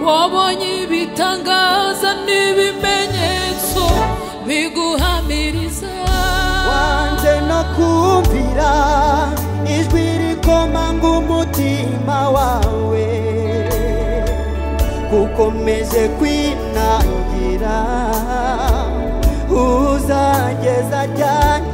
wabonye ibitangaza n'ibimenyetso biguhamiriza. wanze no kumvira ijwi rikomanga umutima wawe, ukomeje kwinangira uzageza ryari?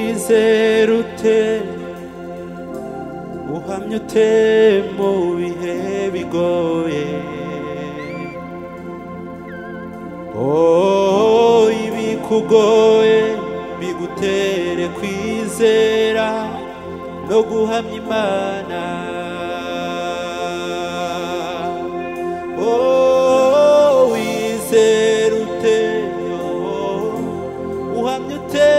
wizerute uhamyute mu bihe bigoye, ibikugoye bigutere kwizera no guhamya Imana. Wizerute uhamyute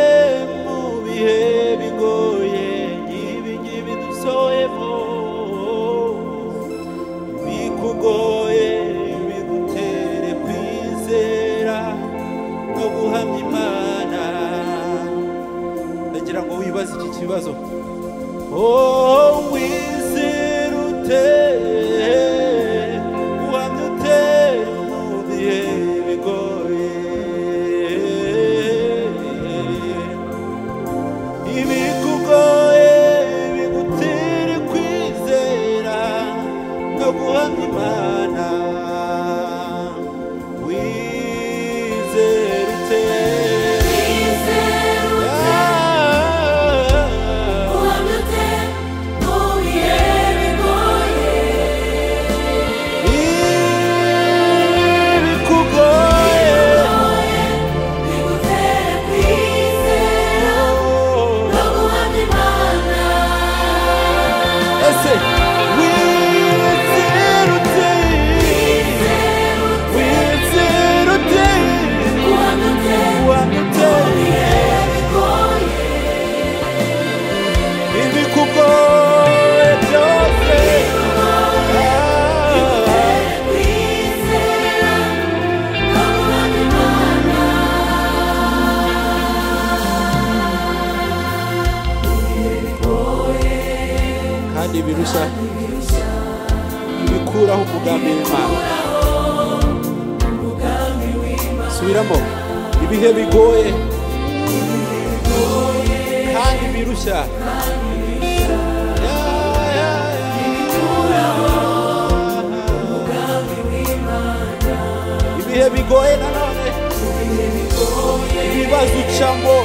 mu bihe bigoye, ngibi dusohemo bikugoye bigutere kwizera no guhamya Imana. ndagira ngo wibaze iki kibazo. Wizerute uhamyute kandi birushya ibikuraho umugambi w'Imana. Subiramo. Ibihe bigoye kandi birushya ibihe bigoye nanone, ibibazo ucamo,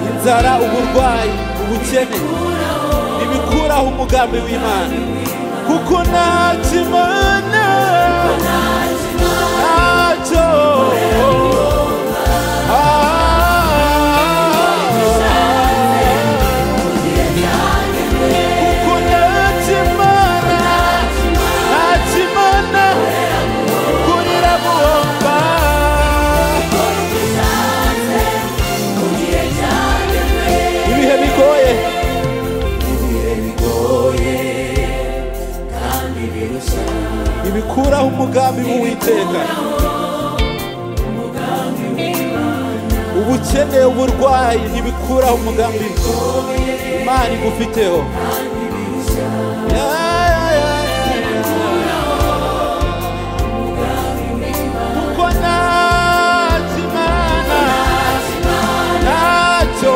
inzara, uburwayi, ubukene, ntibikuraho umugambi w'Imana. Kuko ntacyo Imana ntacyo ibikuraho umugambi w'Uwiteka. Ubukene, uburwayi ntibikuraho umugambi Imana igufiteho. Kuko ntacyo Imana ntacyo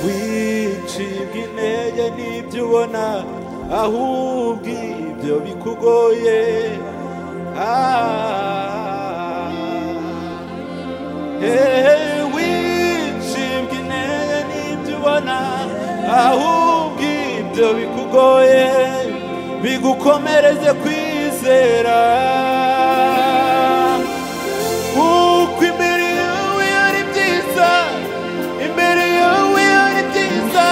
wicibwa intege n'ibyo ubona, ahubwo ibyo bikugoye. Wicibwa intege n'ibyo ubona, ahubwo ibyo bikugoye, bigukomereze kwizera. Kuko imbere yawe ari byiza, imbere yawe ari byiza,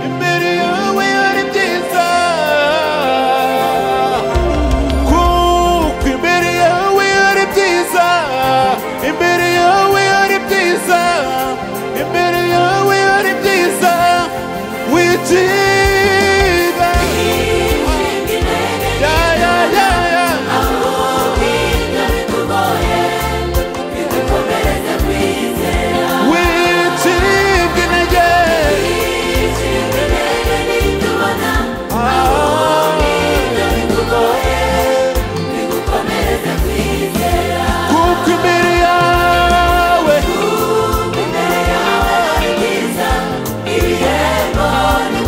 imbere yawe ari byiza. Kuko imbere yawe ari byiza, imbere yawe ari byiza, imbere yawe ari byiza. Wiciba Ibihembo ni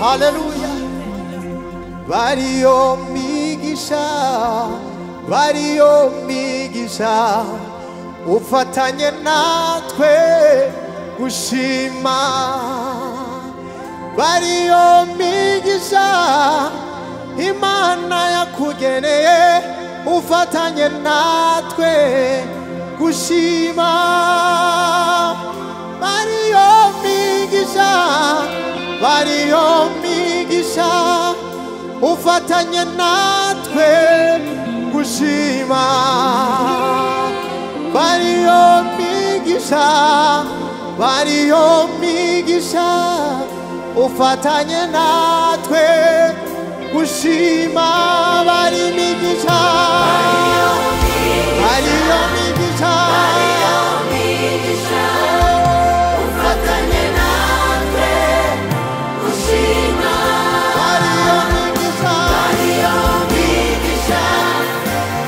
haleluya. Bariyo migisha ufatanye natwe gushima. Bariyo migisha Imana yakugeneye ufatanye natwe gushima. Bariyo migisha ufatanye natwe gushima. Bariyo migisha ufatanye natwe gushima. Bariyo migisha ufatanye natwe gushima. Bariyo migisha ufatanye natwe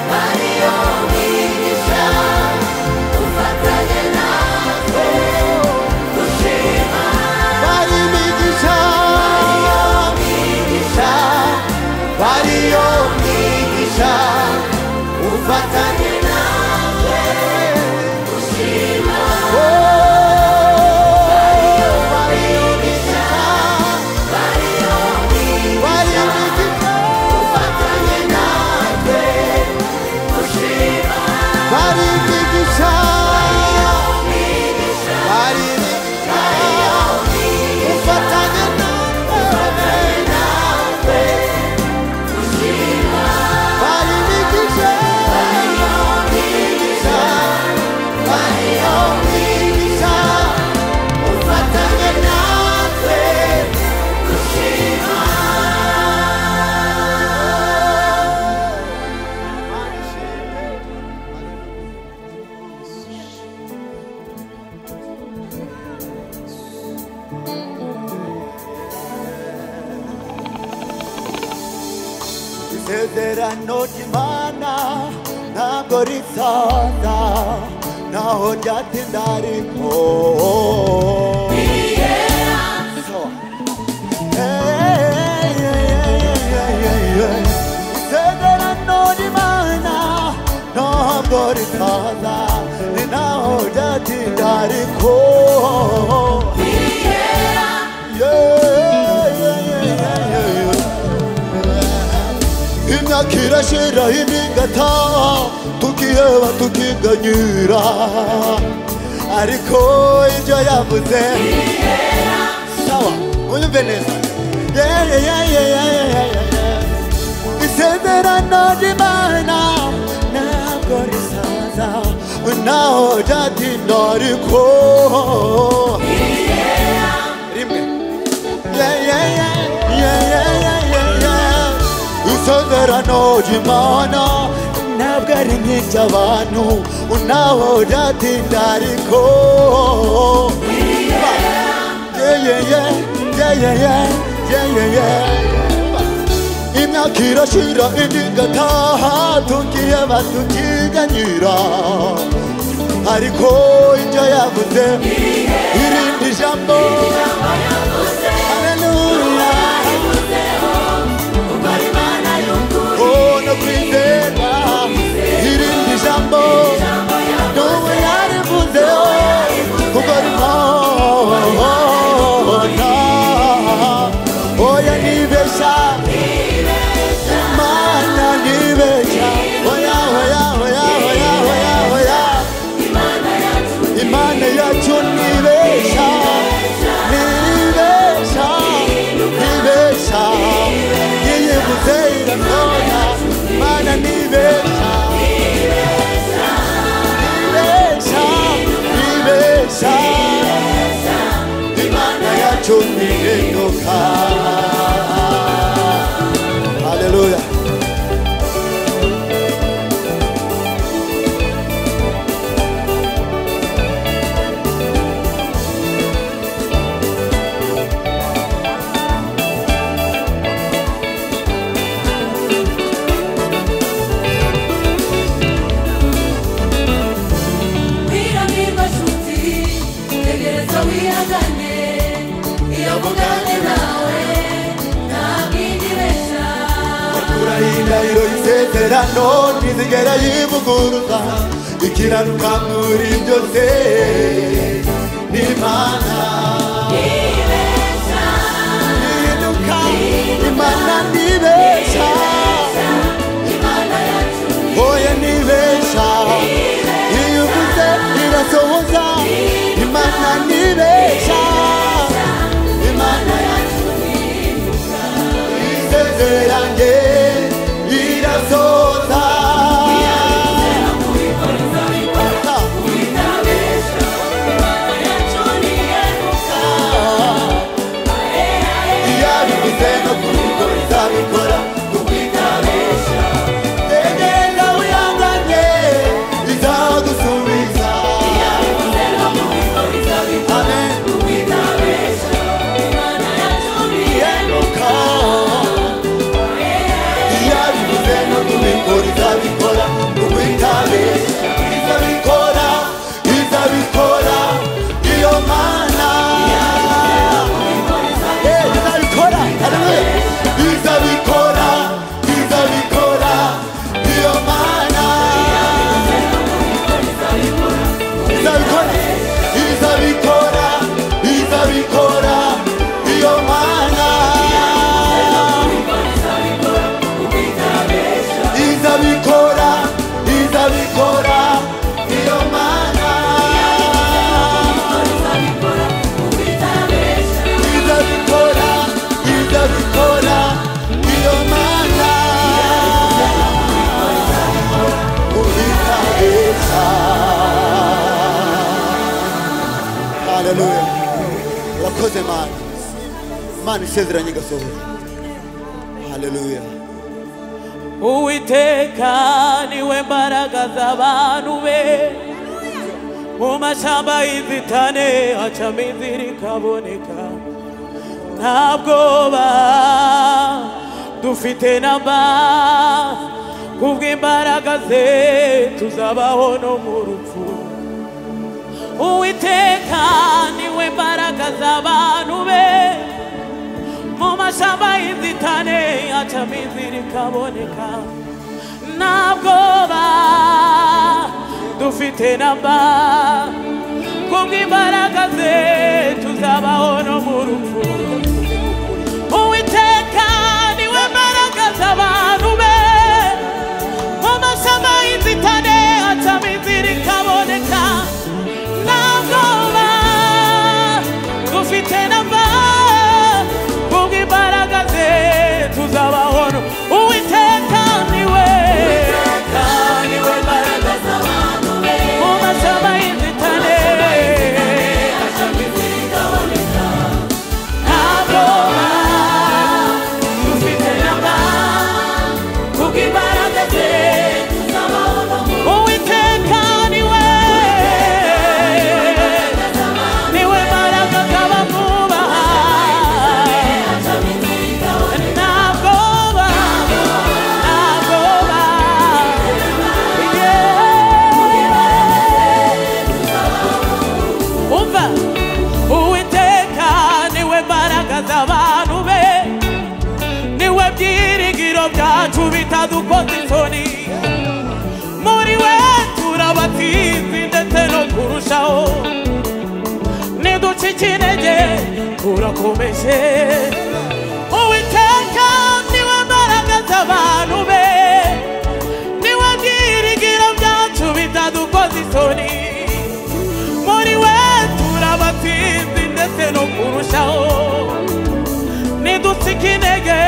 gushima. Bariyo migisha ufatanye natwe gushima. Bariyo migisha ufatanye natwe gushima. Bariyo migisha ufatanye natwe gushima. Bariyo migisha ufatanye natwe gushima. Isezerano ry'Imana ntabwo risaza naho ryatinda ariko isezerano ry'Imana ntabwo risaza naho ryatinda ariko imyaka irashira imigataha tukiheba tukiganyira ariko ibyo yavuze sawa unyumve neza. Isezerano ry'Imana ntabwo risaza naho ryatinda ariko rimwe isezerano ry'Imana ntabwo ari nk'iry'abantu naho ryatinda ariko imyaka irashira indi igataha tukiheba tukiganyira ariko ibyo yavuze irindi jambo haleluya no kwizera irindi jambo n'ubu yarivuzeho kuko rimona oya nibesha Imana nibesha oya Imana yacu nibesha indahiro y'isezerano ntizigera yivuguruza ikiranuka muri byose n'Imana ihinduka Imana ntibesha oya ntibesha iyo uvuze irasohoza Imana ntibesha Imana yacu isezeranye irasohoza izabikora kuko itabesha tegera wihanganye izagusubiza amen kuko itabesha Imana yacu iheruka yabivuze no kubikora izabikora kuko itabesha izabikora izabikora iyo Mana izabikora haleluya izabikora izabikora iyo Mana izabikora izabikora izabikora iyo Mana izabikora izabikora iyo Mana izabikora izabikora iyo Mana ubitabesha. Haleluya urakoze Mana Mana isezeranye igasohoza. Haleluya Uwiteka niwe mbaraga z'abantu be mu mashamba y'inzitane hacamo inzira ikaboneka nta bwoba dufite namba kubw'imbaraga ze tuzabaho no mu rupfu Uwiteka niwe mbaraga z'abantu be mu mashamba y'inzitane hacamo inzira ikaboneka nta bwoba dufite namba kubw'imbaraga ze tuzabaho no mu rupfu Uwiteka niwe mbaraga z'abantu be mu mashamba y'inzitane hacamo inzira ikaboneka nta bwoba dufite namba kubw'imbaraga ze tuzabaho Uwiteka niwe mbaraga z'abantu be mu mashamba y'inzitane hacamo inzira ikaboneka nta bwoba dufite namba kubw'imbaraga ze tuzabaho Uwiteka niwe mbaraga z'abamwubaha nta bwoba umva Uwiteka niwe mbaraga z'abantu be niwe byiringiro byacu bitadukoza isoni muri we turabatsinzi ndetse no kurushaho niducika intege turakomeje Uwiteka niwe mbaraga z'abantu be niwe byiringiro byacu bitadukoza isoni muri we turabatsinzi ndetse no kurushaho niducika intege